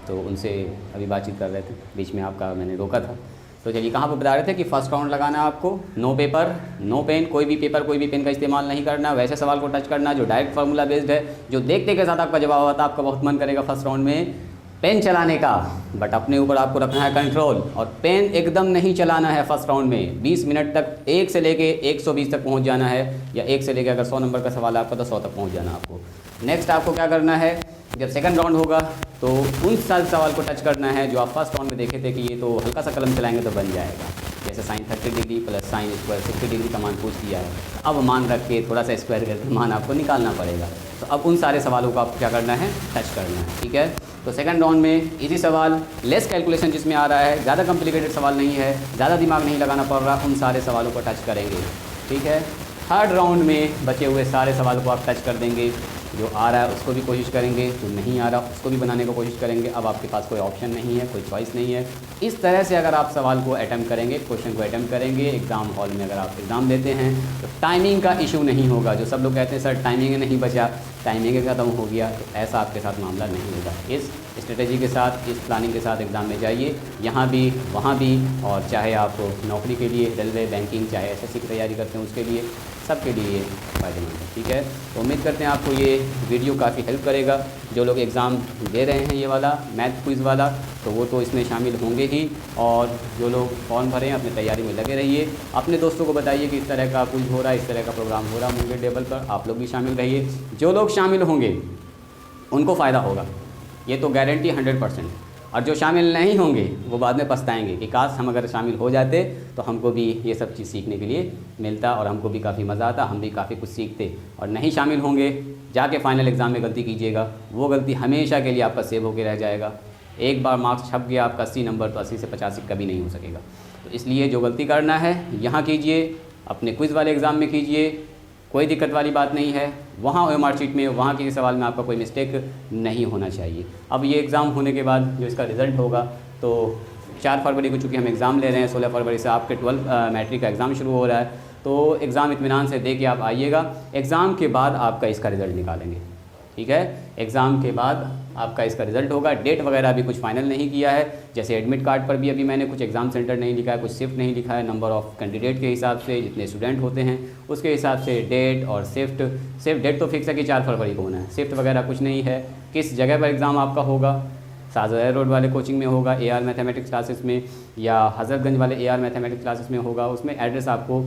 तो उनसे अभी बातचीत कर रहे थे, बीच में आपका मैंने रोका था। तो चलिए कहाँ पर बता रहे थे कि फर्स्ट राउंड लगाना है आपको, नो पेपर नो पेन, कोई भी पेपर कोई भी पेन का इस्तेमाल नहीं करना, वैसे सवाल को टच करना जो डायरेक्ट फार्मूला बेस्ड है, जो देखते के साथ आपका जवाब आता है, आपका बहुत मन करेगा फर्स्ट राउंड में पेन चलाने का, बट अपने ऊपर आपको रखना है कंट्रोल, और पेन एकदम नहीं चलाना है फर्स्ट राउंड में। 20 मिनट तक 1 से लेके 120 तक पहुंच जाना है, या 1 से लेके अगर 100 नंबर का सवाल है आपका तो 100 तक पहुंच जाना आपको। नेक्स्ट आपको क्या करना है, जब सेकंड राउंड होगा तो उन सारे सवाल को टच करना है जो आप फर्स्ट राउंड में देखे थे कि ये तो हल्का सा कलम चलाएंगे तो बन जाएगा, जैसे sine 30 degree plus sine square 60 degree का मान पूछ दिया है, अब मान रख के थोड़ा सा स्क्वायर करके मान आपको निकालना पड़ेगा। तो अब उन सारे सवालों को आपको क्या करना है, टच करना है, ठीक है। तो सेकंड राउंड में इजी सवाल, लेस कैलकुलेशन जिसमें आ रहा है, ज़्यादा कॉम्प्लिकेटेड सवाल नहीं है, ज़्यादा दिमाग नहीं लगाना पड़ रहा, उन सारे सवालों को टच करेंगे, ठीक है। थर्ड राउंड में बचे हुए सारे सवालों को आप टच कर देंगे, जो आ रहा है उसको भी कोशिश करेंगे, जो नहीं आ रहा उसको भी बनाने की कोशिश करेंगे। अब आपके पास कोई ऑप्शन नहीं है, कोई चॉइस नहीं है। इस तरह से अगर आप सवाल को अटैम्प्ट करेंगे, क्वेश्चन को अटैम्प्ट करेंगे एग्ज़ाम हॉल में, अगर आप एग्ज़ाम देते हैं तो टाइमिंग का इशू नहीं होगा। जो सब लोग कहते हैं सर टाइमिंग नहीं बचा, टाइमिंग ख़त्म हो गया, तो ऐसा आपके साथ मामला नहीं होगा। इस स्ट्रेटजी के साथ, इस प्लानिंग के साथ एग्ज़ाम में जाइए, यहाँ भी वहाँ भी, और चाहे आप नौकरी के लिए रेलवे बैंकिंग, चाहे एसएससी की तैयारी करते हैं उसके लिए, सबके लिए ये फ़ायदेमंद है, ठीक है। तो उम्मीद करते हैं आपको ये वीडियो काफ़ी हेल्प करेगा। जो लोग एग्ज़ाम दे रहे हैं ये वाला मैथ क्विज़ वाला, तो वो तो इसमें शामिल होंगे ही, और जो लोग फॉर्म भरें अपनी तैयारी में लगे रहिए। अपने दोस्तों को बताइए कि इस तरह का क्विज़ हो रहा है, इस तरह का प्रोग्राम हो रहा है मुंगेर टेबल पर, आप लोग भी शामिल रहिए। जो लोग शामिल होंगे उनको फ़ायदा होगा, ये तो गारंटी 100%। और जो शामिल नहीं होंगे वो बाद में पछताएंगे कि काश हम अगर शामिल हो जाते तो हमको भी ये सब चीज़ सीखने के लिए मिलता, और हमको भी काफ़ी मज़ा आता, हम भी काफ़ी कुछ सीखते। और नहीं शामिल होंगे, जाके फाइनल एग्ज़ाम में गलती कीजिएगा, वो गलती हमेशा के लिए आपका सेव होकर रह जाएगा। एक बार मार्क्स छप गया आपका 80 नंबर, तो 80 से 85 कभी नहीं हो सकेगा। तो इसलिए जो गलती करना है यहाँ कीजिए, अपने क्विज़ वाले एग्ज़ाम में कीजिए, कोई दिक्कत वाली बात नहीं है। वहाँ OMR शीट में, वहाँ किसी सवाल में आपका कोई मिस्टेक नहीं होना चाहिए। अब ये एग्ज़ाम होने के बाद जो इसका रिज़ल्ट होगा, तो 4 फरवरी को चूँकि हम एग्ज़ाम ले रहे हैं, 16 फरवरी से आपके 12 मैट्रिक का एग्ज़ाम शुरू हो रहा है, तो एग्ज़ाम इत्मीनान से दे के आप आइएगा। एग्ज़ाम के बाद आपका इसका रिज़ल्ट निकालेंगे, ठीक है। एग्ज़ाम के बाद आपका इसका रिज़ल्ट होगा। डेट वगैरह अभी कुछ फाइनल नहीं किया है, जैसे एडमिट कार्ड पर भी अभी मैंने कुछ एग्ज़ाम सेंटर नहीं लिखा है, कुछ शिफ्ट नहीं लिखा है। नंबर ऑफ़ कैंडिडेट के हिसाब से, जितने स्टूडेंट होते हैं उसके हिसाब से डेट और शिफ्ट डेट तो फिक्स है कि 4 फरवरी को होना है, शिफ्ट वगैरह कुछ नहीं है। किस जगह पर एग्ज़ाम आपका होगा, शाहजहां रोड वाले कोचिंग में होगा AR मैथमेटिक्स क्लासेस में, या हज़रतगंज वाले AR मैथमेटिक्स क्लासेस में होगा। उसमें एड्रेस आपको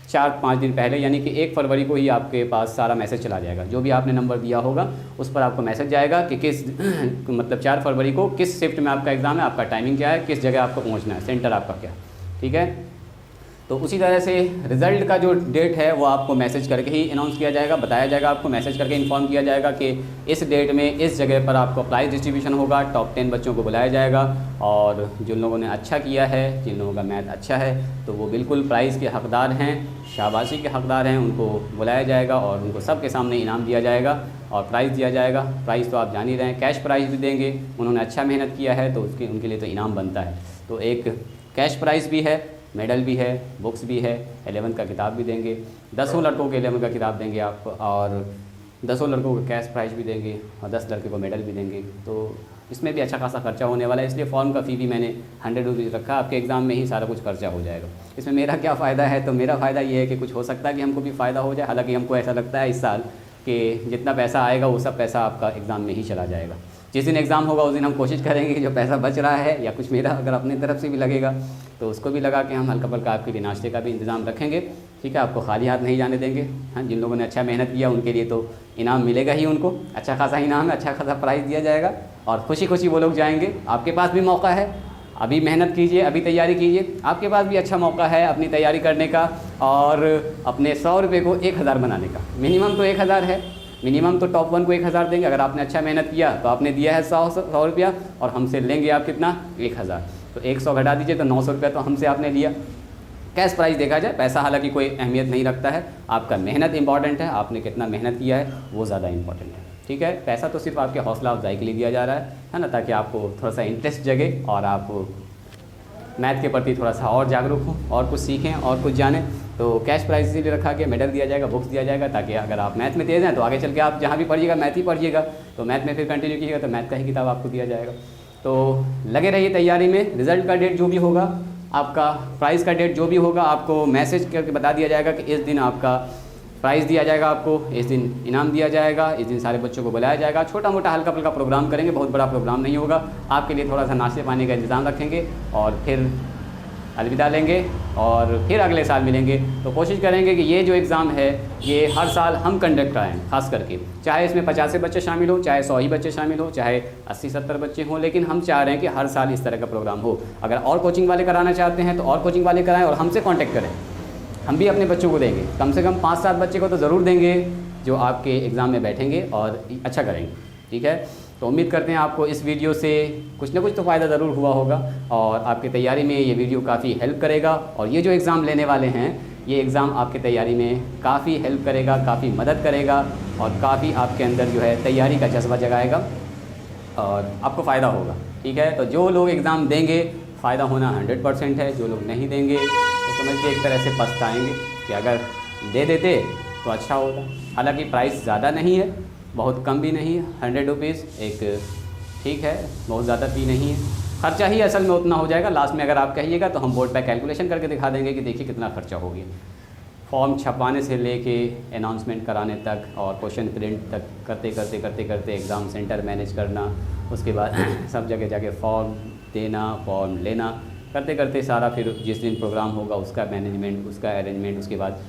4-5 दिन पहले, यानी कि 1 फरवरी को ही आपके पास सारा मैसेज चला जाएगा। जो भी आपने नंबर दिया होगा उस पर आपको मैसेज जाएगा कि किस मतलब 4 फरवरी को किस शिफ्ट में आपका एग्ज़ाम है, आपका टाइमिंग क्या है, किस जगह आपको पहुंचना है, सेंटर आपका क्या, ठीक है। तो उसी तरह से रिज़ल्ट का जो डेट है वो आपको मैसेज करके ही अनाउंस किया जाएगा, बताया जाएगा, आपको मैसेज करके इन्फॉर्म किया जाएगा कि इस डेट में इस जगह पर आपको प्राइज़ डिस्ट्रीब्यूशन होगा। टॉप 10 बच्चों को बुलाया जाएगा, और जिन लोगों ने अच्छा किया है, जिन लोगों का मैथ अच्छा है, तो वो बिल्कुल प्राइज़ के हकदार हैं, शाबाशी के हकदार हैं, उनको बुलाया जाएगा और उनको सबके सामने इनाम दिया जाएगा और प्राइज़ दिया जाएगा। प्राइज़ तो आप जान ही रहे हैं, कैश प्राइज़ भी देंगे, उन्होंने अच्छा मेहनत किया है तो उनके लिए तो इनाम बनता है। तो एक कैश प्राइज़ भी है, मेडल भी है, बुक्स भी है, 11th का किताब भी देंगे, 10 लड़कों को 11th का किताब देंगे आप, और 10 लड़कों को कैश प्राइज़ भी देंगे, और 10 लड़के को मेडल भी देंगे। तो इसमें भी अच्छा खासा खर्चा होने वाला है, इसलिए फॉर्म का फ़ी भी मैंने 100 रुपीज़ रखा। आपके एग्ज़ाम में ही सारा कुछ खर्चा हो जाएगा। इसमें मेरा क्या फ़ायदा है, तो मेरा फ़ायदा ये है कि कुछ हो सकता है कि हमको भी फ़ायदा हो जाए। हालाँकि हमको ऐसा लगता है इस साल कि जितना पैसा आएगा वो सब पैसा आपका एग्ज़ाम में ही चला जाएगा। जिस दिन एग्ज़ाम होगा उस दिन हम कोशिश करेंगे कि जो पैसा बच रहा है या कुछ मेरा अगर अपनी तरफ से भी लगेगा तो उसको भी लगा के हम हल्का फुल्का आपके लिए नाश्ते का भी इंतज़ाम रखेंगे, ठीक है। आपको खाली हाथ नहीं जाने देंगे। हाँ, जिन लोगों ने अच्छा मेहनत किया उनके लिए तो इनाम मिलेगा ही, उनको अच्छा खासा इनाम है, अच्छा खासा प्राइज़ दिया जाएगा और खुशी खुशी वो लोग जाएंगे। आपके पास भी मौका है, अभी मेहनत कीजिए, अभी तैयारी कीजिए, आपके पास भी अच्छा मौका है अपनी तैयारी करने का और अपने 100 रुपये को 1000 बनाने का। मिनिमम तो 1000 है, मिनिमम तो टॉप 1 को 1000 देंगे। अगर आपने अच्छा मेहनत किया तो आपने दिया है 100 रुपया और हमसे लेंगे आप कितना, 1000। तो 100 घटा दीजिए तो 900 रुपया तो हमसे आपने लिया। कैश प्राइस देखा जाए, पैसा हालांकि कोई अहमियत नहीं रखता है, आपका मेहनत इंपॉर्टेंट है, आपने कितना मेहनत किया है वो ज़्यादा इंपॉर्टेंट है, ठीक है। पैसा तो सिर्फ आपके हौसला अफजाई के लिए दिया जा रहा है ना, ताकि आपको थोड़ा सा इंटरेस्ट जगे और आप मैथ के प्रति थोड़ा सा और जागरूक हों और कुछ सीखें और कुछ जानें। तो कैश प्राइस इसीलिए रखा गया, मेडल दिया जाएगा, बुक्स दिया जाएगा, ताकि अगर आप मैथ में तेज़ हैं तो आगे चल के आप जहाँ भी पढ़िएगा मैथ ही पढ़िएगा, तो मैथ में फिर कंटिन्यू कीजिएगा तो मैथ का ही किताब आपको दिया जाएगा। तो लगे रहिए तैयारी में। रिज़ल्ट का डेट जो भी होगा, आपका प्राइज़ का डेट जो भी होगा, आपको मैसेज करके बता दिया जाएगा कि इस दिन आपका प्राइज़ दिया जाएगा, आपको इस दिन इनाम दिया जाएगा, इस दिन सारे बच्चों को बुलाया जाएगा। छोटा मोटा हल्का फुल्का प्रोग्राम करेंगे, बहुत बड़ा प्रोग्राम नहीं होगा। आपके लिए थोड़ा सा नाश्ते पानी का इंतज़ाम रखेंगे और फिर अलविदा लेंगे और फिर अगले साल मिलेंगे। तो कोशिश करेंगे कि ये जो एग्ज़ाम है ये हर साल हम कंडक्ट कराएँ, खास करके चाहे इसमें 50 बच्चे शामिल हो, चाहे 100 ही बच्चे शामिल हो, चाहे 80-70 बच्चे हों, लेकिन हम चाह रहे हैं कि हर साल इस तरह का प्रोग्राम हो। अगर और कोचिंग वाले कराना चाहते हैं तो और कोचिंग वाले कराएँ और हमसे कॉन्टेक्ट करें, हम भी अपने बच्चों को देंगे। कम से कम 5-7 बच्चे को तो ज़रूर देंगे जो आपके एग्ज़ाम में बैठेंगे और अच्छा करेंगे, ठीक है। तो उम्मीद करते हैं आपको इस वीडियो से कुछ ना कुछ तो फ़ायदा ज़रूर हुआ होगा और आपकी तैयारी में ये वीडियो काफ़ी हेल्प करेगा। और ये जो एग्ज़ाम लेने वाले हैं, ये एग्ज़ाम आपकी तैयारी में काफ़ी हेल्प करेगा, काफ़ी मदद करेगा और काफ़ी आपके अंदर जो है तैयारी का जज्बा जगाएगा और आपको फ़ायदा होगा, ठीक है। तो जो लोग एग्ज़ाम देंगे फ़ायदा होना 100% है, जो लोग नहीं देंगे तो समझिए एक तरह से पछताएँगे कि अगर दे देते तो अच्छा होता। हालाँकि प्राइस ज़्यादा नहीं है, बहुत कम भी नहीं है, 100 रुपीज़ एक ठीक है, बहुत ज़्यादा भी नहीं है। खर्चा ही असल में उतना हो जाएगा। लास्ट में अगर आप कहिएगा तो हम बोर्ड पर कैलकुलेशन करके दिखा देंगे कि देखिए कितना खर्चा हो गया। फॉर्म छपवाने से लेके अनाउंसमेंट कराने तक और क्वेश्चन प्रिंट तक करते एग्ज़ाम सेंटर मैनेज करना, उसके बाद सब जगह जाके फॉर्म देना, फॉर्म लेना, करते सारा फिर जिस दिन प्रोग्राम होगा उसका मैनेजमेंट, उसका अरेंजमेंट, उसके बाद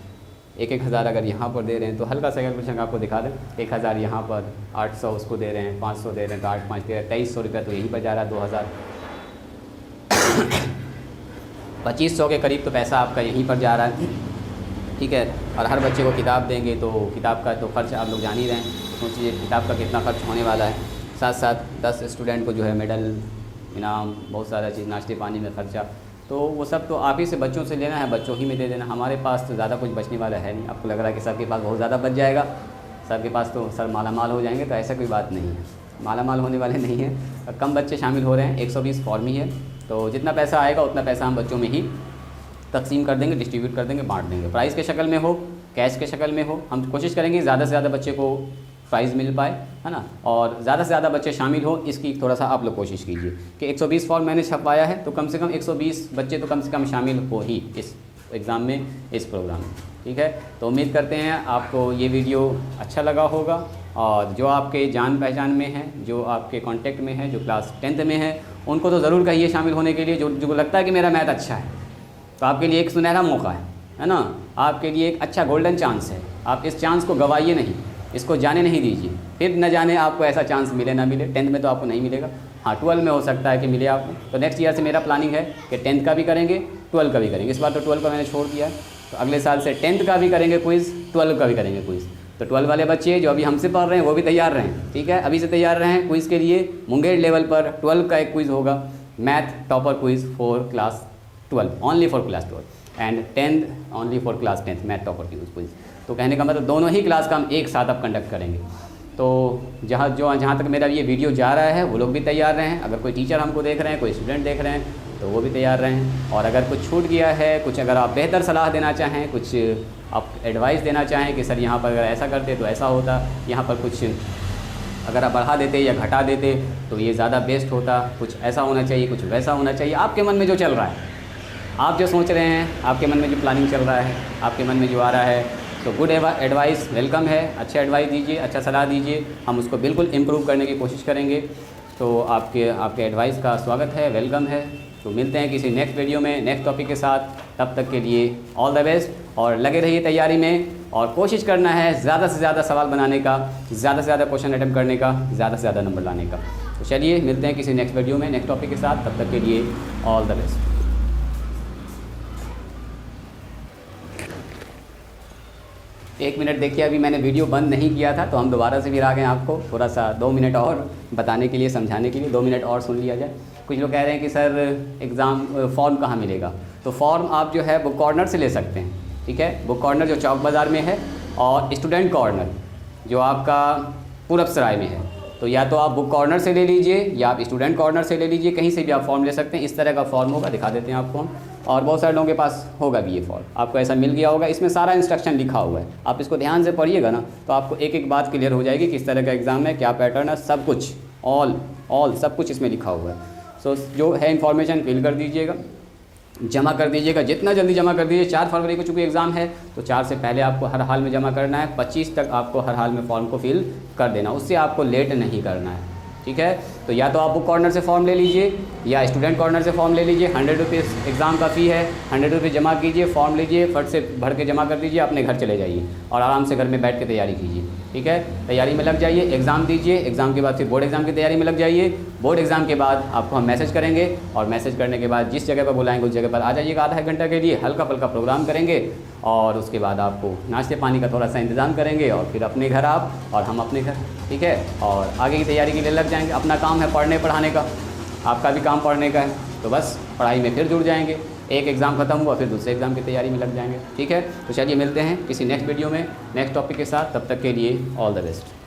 1-1000 अगर यहाँ पर दे रहे हैं तो हल्का सा कैलकुलेशन आपको दिखा दें। 1000 यहाँ पर, 800 उसको दे रहे हैं, 500 दे रहे हैं तो 8-5 2300 रुपया तो यहीं पर जा रहा है। 2000 2500 के करीब तो पैसा आपका यहीं पर जा रहा है, ठीक है। और हर बच्चे को किताब देंगे तो किताब का तो खर्च आप लोग जान ही रहे हैं, सोचिए किताब का कितना खर्च होने वाला है। साथ साथ 10 स्टूडेंट को जो है मेडल, इनाम, बहुत सारा चीज़, नाश्ते पानी में खर्चा, तो वो सब तो आप ही से बच्चों से लेना है, बच्चों ही में दे देना। हमारे पास तो ज़्यादा कुछ बचने वाला है नहीं। आपको लग रहा है कि सबके पास बहुत ज़्यादा बच जाएगा, सबके पास तो सर माला माल हो जाएंगे, तो ऐसा कोई बात नहीं है, माला माल होने वाले नहीं हैं। कम बच्चे शामिल हो रहे हैं, 120 फॉर्म ही है, तो जितना पैसा आएगा उतना पैसा हम बच्चों में ही तकसीम कर देंगे, डिस्ट्रीब्यूट कर देंगे, बांट देंगे। प्राइज़ के शक्ल में हो, कैश के शक्ल में हो, हम कोशिश करेंगे ज़्यादा से ज़्यादा बच्चे को प्राइज़ मिल पाए, है ना, और ज़्यादा से ज़्यादा बच्चे शामिल हो, इसकी थोड़ा सा आप लोग कोशिश कीजिए कि 120 फॉर्म मैंने छपवाया है तो कम से कम 120 बच्चे तो कम से कम शामिल हो ही इस एग्ज़ाम में, इस प्रोग्राम में, ठीक है। तो उम्मीद करते हैं आपको ये वीडियो अच्छा लगा होगा और जो आपके जान पहचान में है, जो आपके कांटेक्ट में है, जो क्लास 10th में है, उनको तो ज़रूर कहिए शामिल होने के लिए। जो लगता है कि मेरा मैथ अच्छा है तो आपके लिए एक सुनहरा मौका है ना, आपके लिए एक अच्छा गोल्डन चांस है। आप इस चांस को गवाइए नहीं, इसको जाने नहीं दीजिए, फिर न जाने आपको ऐसा चांस मिले ना मिले। 10th में तो आपको नहीं मिलेगा, हाँ 12 में हो सकता है कि मिले आपको। तो नेक्स्ट ईयर से मेरा प्लानिंग है कि 10th का भी करेंगे, 12 का भी करेंगे। इस बार तो 12 का मैंने छोड़ दिया है, तो अगले साल से 10th का भी करेंगे क्विज़, 12 का भी करेंगे क्विज़। तो 12 वाले बच्चे जो अभी हमसे पढ़ रहे हैं वो भी तैयार रहें, ठीक है, अभी से तैयार रहें क्विज़ के लिए। मुंगेर लेवल पर 12 का एक क्विज़ होगा, math topper quiz for class 12, only for class 12, and 10th only for class 10th math topper quiz. तो कहने का मतलब दोनों ही क्लास का हम एक साथ अब कंडक्ट करेंगे। तो जहाँ तक मेरा ये वीडियो जा रहा है वो लोग भी तैयार रहें। अगर कोई टीचर हमको देख रहे हैं, कोई स्टूडेंट देख रहे हैं तो वो भी तैयार रहें। और अगर कुछ छूट गया है, कुछ अगर आप बेहतर सलाह देना चाहें, कुछ आप एडवाइस देना चाहें कि सर यहाँ पर अगर ऐसा करते तो ऐसा होता, यहाँ पर कुछ अगर आप बढ़ा देते या घटा देते तो ये ज़्यादा बेस्ट होता, कुछ ऐसा होना चाहिए, कुछ वैसा होना चाहिए, आपके मन में जो चल रहा है, आप जो सोच रहे हैं, आपके मन में जो प्लानिंग चल रहा है, आपके मन में जो आ रहा है तो गुड एडवाइस वेलकम है, अच्छा एडवाइस दीजिए, अच्छा सलाह दीजिए, हम उसको बिल्कुल इम्प्रूव करने की कोशिश करेंगे। तो आपके एडवाइस का स्वागत है, वेलकम है। तो मिलते हैं किसी नेक्स्ट वीडियो में नेक्स्ट टॉपिक के साथ। तब तक के लिए ऑल द बेस्ट और लगे रहिए तैयारी में, और कोशिश करना है ज़्यादा से ज़्यादा सवाल बनाने का, ज़्यादा से ज़्यादा क्वेश्चन अटेम्प्ट करने का, ज़्यादा से ज़्यादा नंबर लाने का। तो चलिए मिलते हैं किसी नेक्स्ट वीडियो में नेक्स्ट टॉपिक के साथ। तब तक के लिए ऑल द बेस्ट। एक मिनट देखिए, अभी मैंने वीडियो बंद नहीं किया था तो हम दोबारा से फिर आ गए आपको थोड़ा सा 2 मिनट और बताने के लिए, समझाने के लिए। 2 मिनट और सुन लिया जाए। कुछ लोग कह रहे हैं कि सर एग्ज़ाम फॉर्म कहाँ मिलेगा? तो फॉर्म आप जो है बुक कॉर्नर से ले सकते हैं, ठीक है। बुक कॉर्नर जो चौक बाज़ार में है, और स्टूडेंट कॉर्नर जो आपका पूरब सराय में है। तो या तो आप बुक कॉर्नर से ले लीजिए या आप स्टूडेंट कॉर्नर से ले लीजिए, कहीं से भी आप फॉर्म ले सकते हैं। इस तरह का फॉर्म होगा, दिखा देते हैं आपको हम, और बहुत सारे लोगों के पास होगा भी ये फॉर्म, आपको ऐसा मिल गया होगा। इसमें सारा इंस्ट्रक्शन लिखा हुआ है, आप इसको ध्यान से पढ़िएगा ना तो आपको एक एक बात क्लियर हो जाएगी, किस तरह का एग्ज़ाम है, क्या पैटर्न है, सब कुछ ऑल सब कुछ इसमें लिखा हुआ है। सो जो है इन्फॉर्मेशन फिल कर दीजिएगा, जमा कर दीजिएगा, जितना जल्दी जमा कर दीजिए। 4 फरवरी को चूँकि एग्ज़ाम है तो 4 से पहले आपको हर हाल में जमा करना है। 25 तक आपको हर हाल में फॉर्म को फिल कर देना, उससे आपको लेट नहीं करना है, ठीक है। तो या तो आप बुक कॉर्नर से फॉर्म ले लीजिए या स्टूडेंट कॉर्नर से फॉर्म ले लीजिए। 100 रुपीज़ एग्ज़ाम का फ़ी है, 100 रुपीज़ जमा कीजिए, फॉर्म लीजिए, फट से भर के जमा कर दीजिए, अपने घर चले जाइए और आराम से घर में बैठ के तैयारी कीजिए, ठीक है। तैयारी में लग जाइए, एग्ज़ाम दीजिए, एग्ज़ाम के बाद फिर बोर्ड एग्ज़ाम की तैयारी में लग जाइए। बोर्ड एग्ज़ाम के बाद आपको हम मैसेज करेंगे, और मैसेज करने के बाद जिस जगह पर बुलाएंगे उस जगह पर आ जाइएगा। आधा घंटा के लिए हल्का फुल्का प्रोग्राम करेंगे, और उसके बाद आपको नाश्ते पानी का थोड़ा सा इंतज़ाम करेंगे, और फिर अपने घर आप और हम अपने घर, ठीक है। और आगे की तैयारी के लिए लग जाएंगे। अपना काम है पढ़ने पढ़ाने का, आपका भी काम पढ़ने का है, तो बस पढ़ाई में फिर जुड़ जाएंगे। एक एग्ज़ाम खत्म हुआ फिर दूसरे एग्ज़ाम की तैयारी में लग जाएंगे, ठीक है। तो चलिए मिलते हैं किसी नेक्स्ट वीडियो में नेक्स्ट टॉपिक के साथ। तब तक के लिए ऑल द बेस्ट।